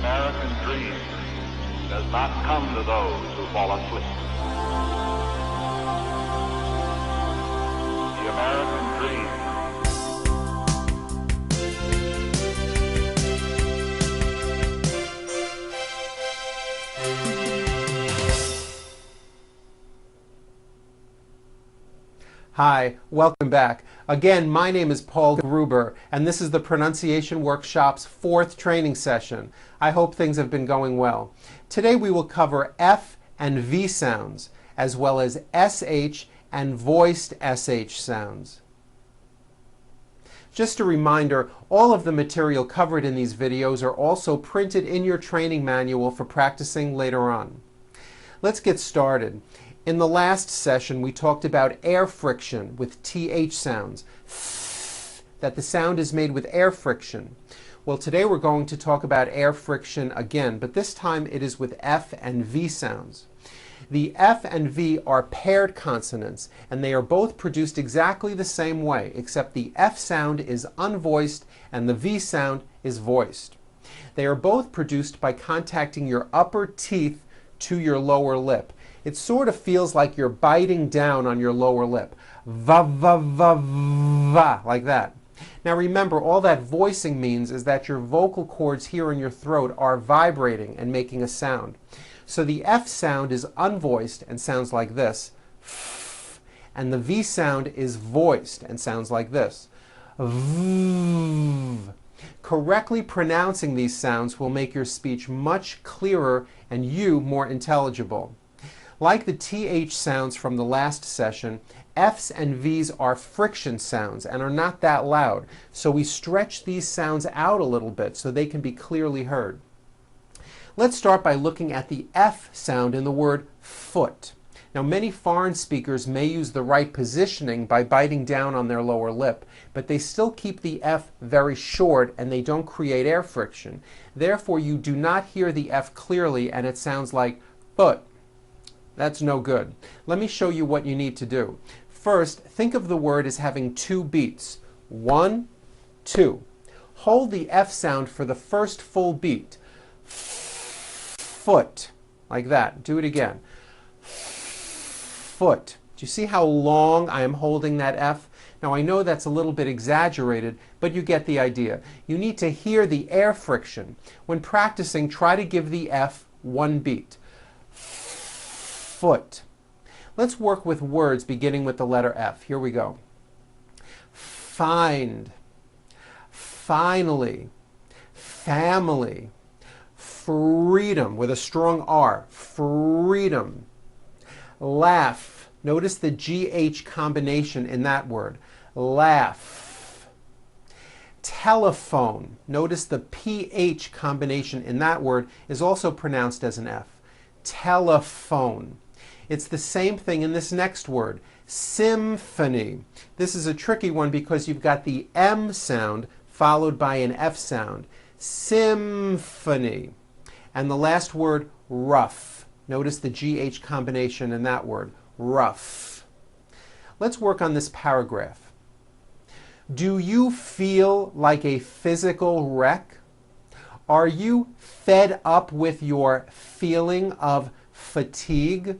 American dream does not come to those who fall asleep. The American dream. Hi, welcome back. Again, my name is Paul Gruber, and this is the Pronunciation Workshop's 4th training session. I hope things have been going well. Today we will cover F and V sounds, as well as SH and voiced SH sounds. Just a reminder, all of the material covered in these videos are also printed in your training manual for practicing later on. Let's get started. In the last session, we talked about air friction with TH sounds, that the sound is made with air friction. Well, today we're going to talk about air friction again, but this time it is with F and V sounds. The F and V are paired consonants, and they are both produced exactly the same way, except the F sound is unvoiced and the V sound is voiced. They are both produced by contacting your upper teeth to your lower lip. It sort of feels like you're biting down on your lower lip. Va, va, va, va, like that. Now remember, all that voicing means is that your vocal cords here in your throat are vibrating and making a sound. So the F sound is unvoiced and sounds like this. And the V sound is voiced and sounds like this. V. Correctly pronouncing these sounds will make your speech much clearer and you more intelligible. Like the TH sounds from the last session, F's and V's are friction sounds and are not that loud, so we stretch these sounds out a little bit so they can be clearly heard. Let's start by looking at the F sound in the word foot. Now, many foreign speakers may use the right positioning by biting down on their lower lip, but they still keep the F very short and they don't create air friction. Therefore, you do not hear the F clearly and it sounds like foot. That's no good. Let me show you what you need to do. First, think of the word as having 2 beats. 1, 2. Hold the F sound for the first full beat. Foot. Like that. Do it again. Foot. Do you see how long I am holding that F? Now I know that's a little bit exaggerated, but you get the idea. You need to hear the air friction. When practicing, try to give the F 1 beat. Foot. Let's work with words beginning with the letter F. Here we go. Find, finally, family, freedom with a strong R, freedom. Laugh. Notice the GH combination in that word. Laugh. Telephone. Notice the PH combination in that word is also pronounced as an F. Telephone. It's the same thing in this next word, symphony. This is a tricky one because you've got the M sound followed by an F sound. Symphony. And the last word, rough. Notice the GH combination in that word, rough. Let's work on this paragraph. Do you feel like a physical wreck? Are you fed up with your feeling of fatigue?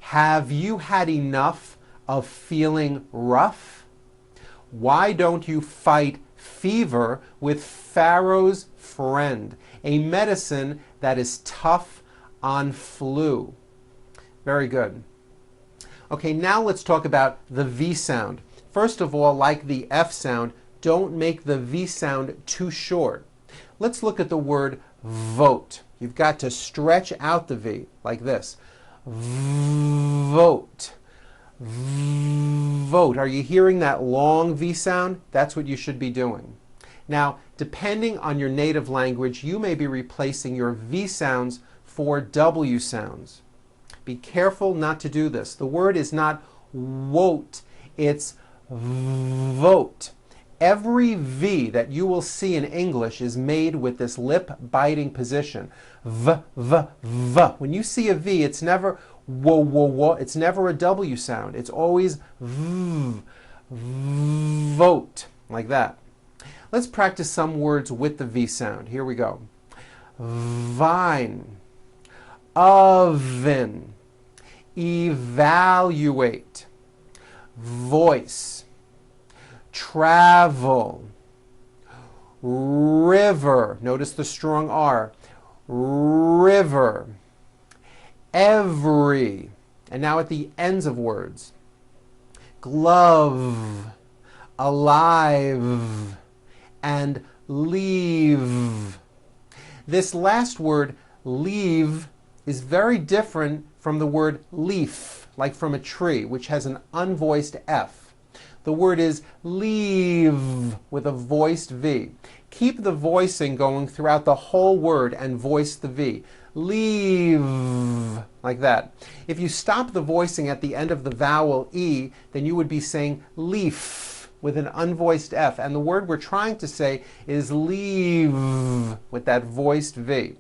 Have you had enough of feeling rough? Why don't you fight fever with Pharaoh's friend, a medicine that is tough on flu? Very good. Okay, now let's talk about the V sound. First of all, like the F sound, don't make the V sound too short. Let's look at the word vote. You've got to stretch out the V like this. Vote. Vote. Are you hearing that long V sound? That's what you should be doing. Now, depending on your native language, you may be replacing your V sounds for W sounds. Be careful not to do this. The word is not wote, it's vote. Every V that you will see in English is made with this lip-biting position. V, V, V. When you see a V, it's never wo, wo, wo. It's never a W sound. It's always V, vote, like that. Let's practice some words with the V sound. Here we go. vine, oven, evaluate, voice, travel, river, notice the strong R, river, every, and now at the ends of words, glove, alive, and leave. This last word, leave, is very different from the word leaf, like from a tree, which has an unvoiced F. The word is leave with a voiced V. Keep the voicing going throughout the whole word and voice the V. Leave, like that. If you stop the voicing at the end of the vowel E, then you would be saying leaf with an unvoiced F. And the word we're trying to say is leave with that voiced V.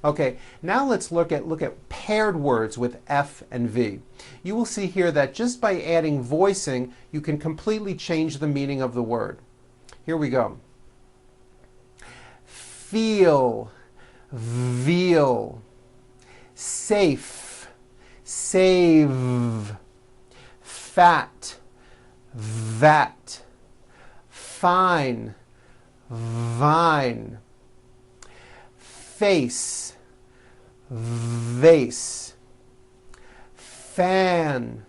Okay, now let's look at paired words with F and V. You will see here that just by adding voicing, you can completely change the meaning of the word. Here we go. Feel, veal, safe, save, fat, vat, fine, vine, face, vase, fan,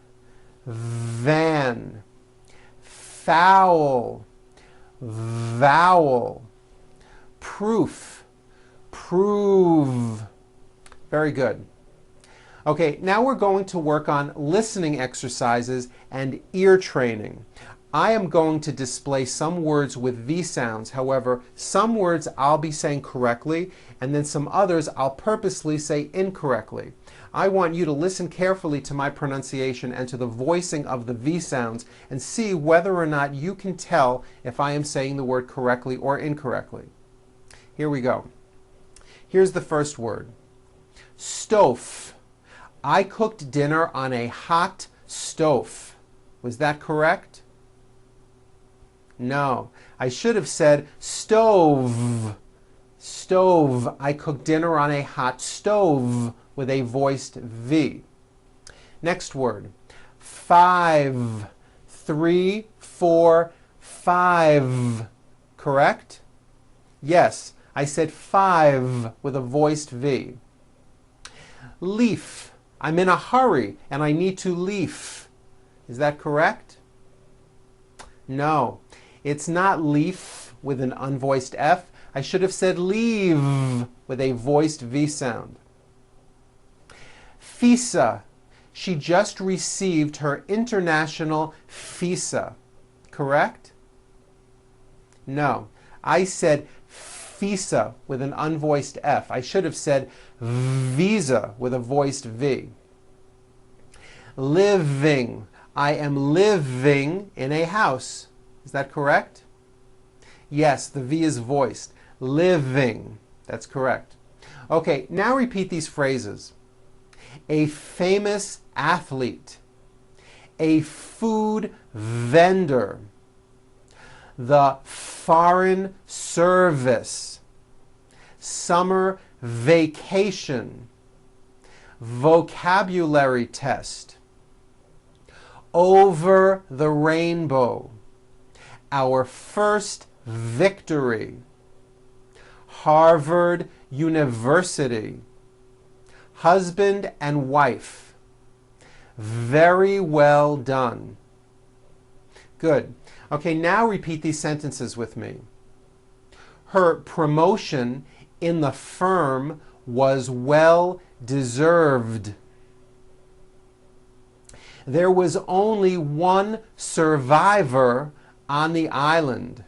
van, foul, vowel, proof, prove. Very good. Okay, now we're going to work on listening exercises and ear training. I am going to display some words with V sounds. However, some words I'll be saying correctly, and then some others I'll purposely say incorrectly. I want you to listen carefully to my pronunciation and to the voicing of the V sounds and see whether or not you can tell if I am saying the word correctly or incorrectly. Here we go. Here's the first word. Stove. I cooked dinner on a hot stove. Was that correct? No. I should have said stove. Stove. I cooked dinner on a hot stove with a voiced V. Next word. 5. 3, 4, 5. Correct? Yes. I said 5 with a voiced V. Leaf. I'm in a hurry and I need to leaf. Is that correct? No. It's not leaf with an unvoiced F. I should have said leave with a voiced V sound. Visa. She just received her international visa. Correct? No. I said visa with an unvoiced F. I should have said visa with a voiced V. Living. I am living in a house. Is that correct? Yes, the V is voiced. Living. That's correct. Okay, now repeat these phrases. A famous athlete. A food vendor. The Foreign Service. Summer vacation. Vocabulary test. Over the rainbow. Our first victory. Harvard University. Husband and wife. Very well done. Good. Okay, now repeat these sentences with me. Her promotion in the firm was well deserved. There was only one survivor on the island.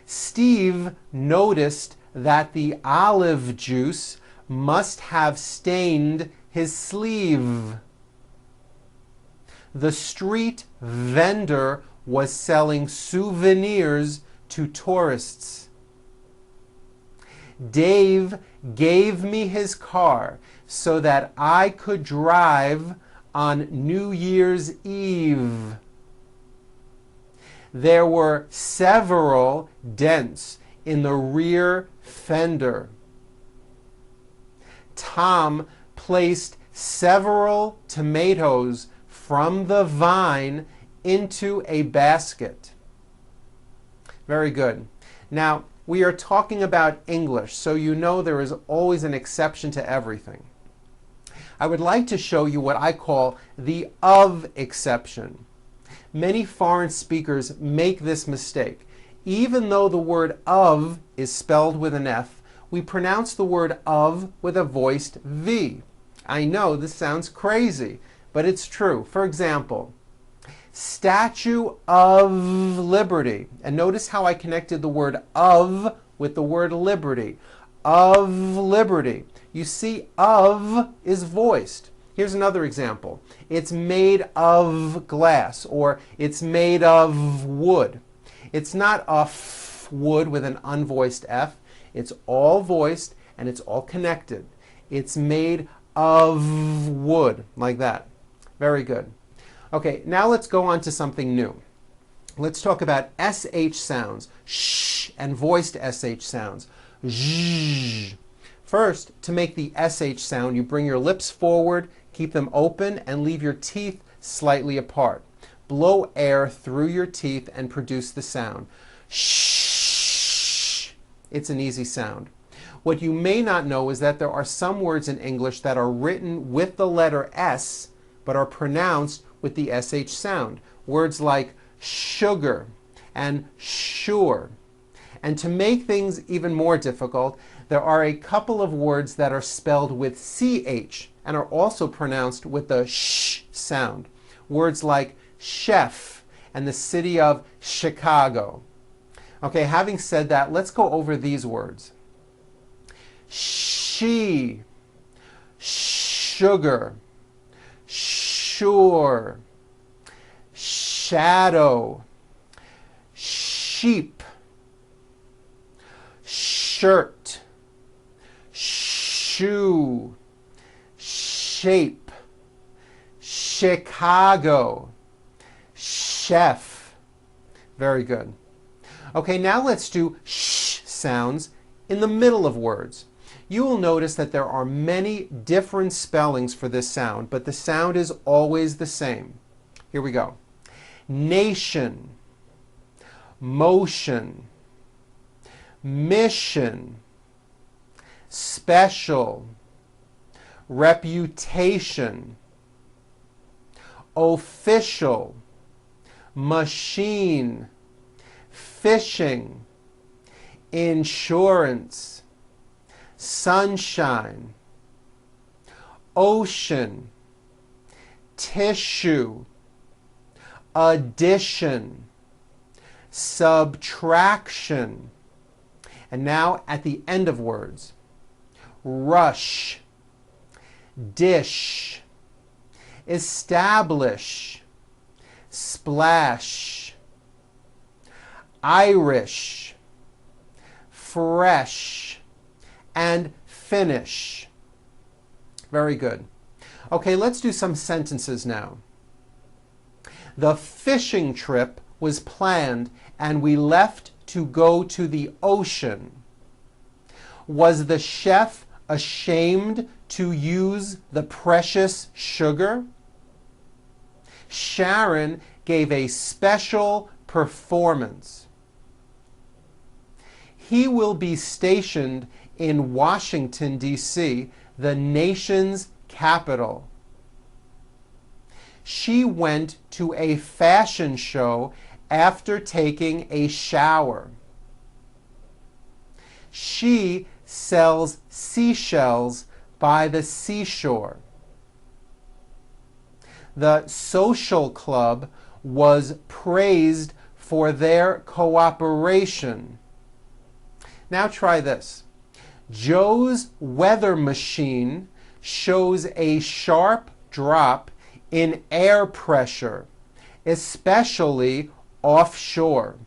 Steve noticed that the olive juice must have stained his sleeve. The street vendor was selling souvenirs to tourists. Dave gave me his car so that I could drive on New Year's Eve. There were several dents in the rear fender. Tom placed several tomatoes from the vine into a basket. Very good. Now, we are talking about English, so you know there is always an exception to everything. I would like to show you what I call the of exception. Many foreign speakers make this mistake. Even though the word of is spelled with an F, we pronounce the word of with a voiced V. I know this sounds crazy, but it's true. For example, Statue of Liberty. And notice how I connected the word of with the word liberty. Of liberty. You see, of is voiced. Here's another example. It's made of glass, or it's made of wood. It's not wood with an unvoiced F. It's all voiced and it's all connected. It's made of wood, like that. Very good. Okay, now let's go on to something new. Let's talk about SH sounds, sh, and voiced SH sounds, zh. First, to make the SH sound, you bring your lips forward, keep them open, and leave your teeth slightly apart. Blow air through your teeth and produce the sound. Shh. It's an easy sound. What you may not know is that there are some words in English that are written with the letter S, but are pronounced with the SH sound. Words like sugar and sure. And to make things even more difficult, there are a couple of words that are spelled with CH and are also pronounced with the sh sound. Words like chef and the city of Chicago. Okay, having said that, let's go over these words. She, sugar, sure, shadow, sheep, shirt, shoe, shape, Chicago, chef. Very good. Okay, now let's do sh sounds in the middle of words. You will notice that there are many different spellings for this sound, but the sound is always the same. Here we go. Nation, motion, mission, special, reputation, official, machine, fishing, insurance, sunshine, ocean, tissue, addition, subtraction. And now at the end of words, rush, dish, establish, splash, Irish, fresh, and finish. Very good. Okay, let's do some sentences now. The fishing trip was planned and we left to go to the ocean. Was the chef ashamed to use the precious sugar? Sharon gave a special performance. He will be stationed in Washington, D.C., the nation's capital. She went to a fashion show after taking a shower. She sells seashells by the seashore. The social club was praised for their cooperation. Now try this. Joe's weather machine shows a sharp drop in air pressure, especially offshore.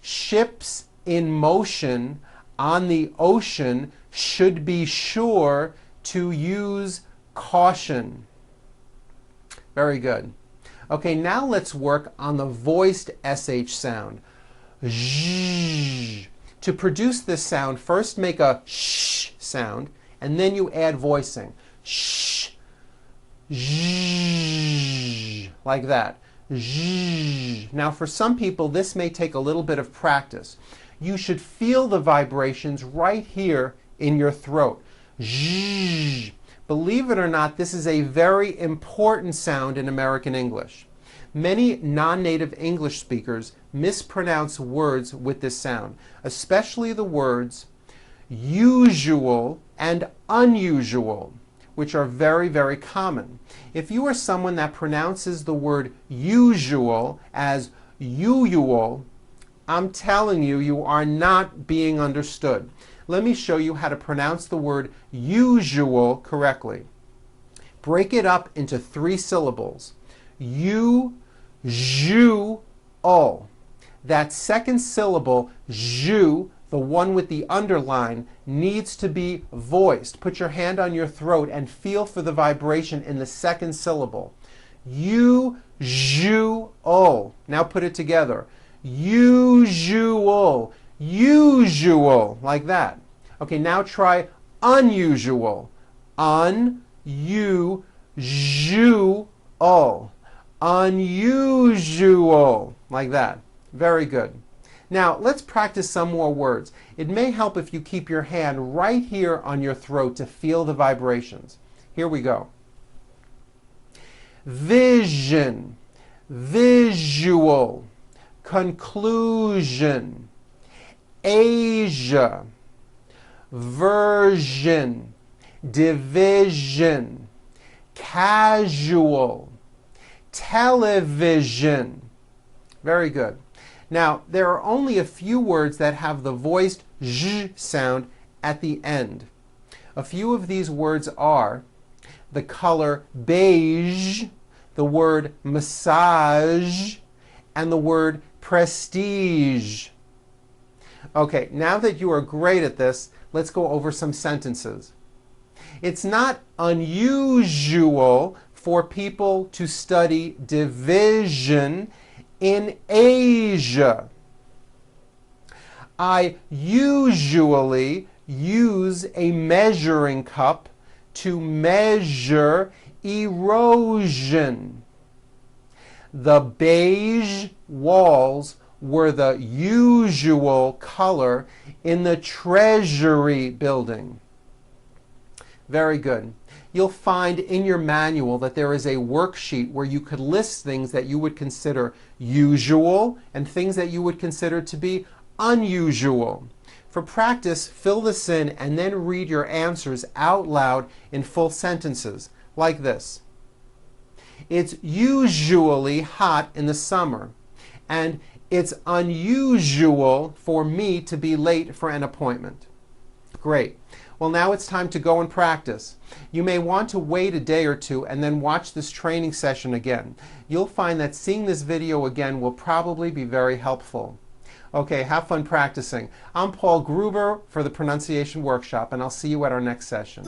Ships in motion on the ocean should be sure to use caution. Very good. Okay, now let's work on the voiced SH sound. zh. To produce this sound, first make a sh sound, and then you add voicing. Sh, zh, like that. Zh. Now for some people, this may take a little bit of practice. You should feel the vibrations right here in your throat. Zh. Believe it or not, this is a very important sound in American English. Many non-native English speakers mispronounce words with this sound, especially the words usual and unusual, which are very, very common. If you are someone that pronounces the word usual as usual, I'm telling you, you are not being understood. Let me show you how to pronounce the word usual correctly. Break it up into 3 syllables. U-ju-ol. That second syllable, ju, the one with the underline, needs to be voiced. Put your hand on your throat and feel for the vibration in the second syllable. U-ju-ol. Now put it together. Usual. Usual. Like that. Okay, now try unusual. Un-u-ju-ol. Unusual. Like that. Very good. Now, let's practice some more words. It may help if you keep your hand right here on your throat to feel the vibrations. Here we go. Vision, visual, conclusion, Asia, version, division, casual, television. Very good. Now, there are only a few words that have the voiced zh sound at the end. A few of these words are the color beige, the word massage, and the word prestige. Okay, now that you are great at this, let's go over some sentences. It's not unusual for people to study division in Asia. I usually use a measuring cup to measure erosion. The beige walls were the usual color in the Treasury building. Very good. You'll find in your manual that there is a worksheet where you could list things that you would consider usual and things that you would consider to be unusual. For practice, fill this in and then read your answers out loud in full sentences, like this. It's usually hot in the summer, and it's unusual for me to be late for an appointment. Great. Well, now it's time to go and practice. You may want to wait a day or two and then watch this training session again. You'll find that seeing this video again will probably be very helpful. Okay, have fun practicing. I'm Paul Gruber for the Pronunciation Workshop, and I'll see you at our next session.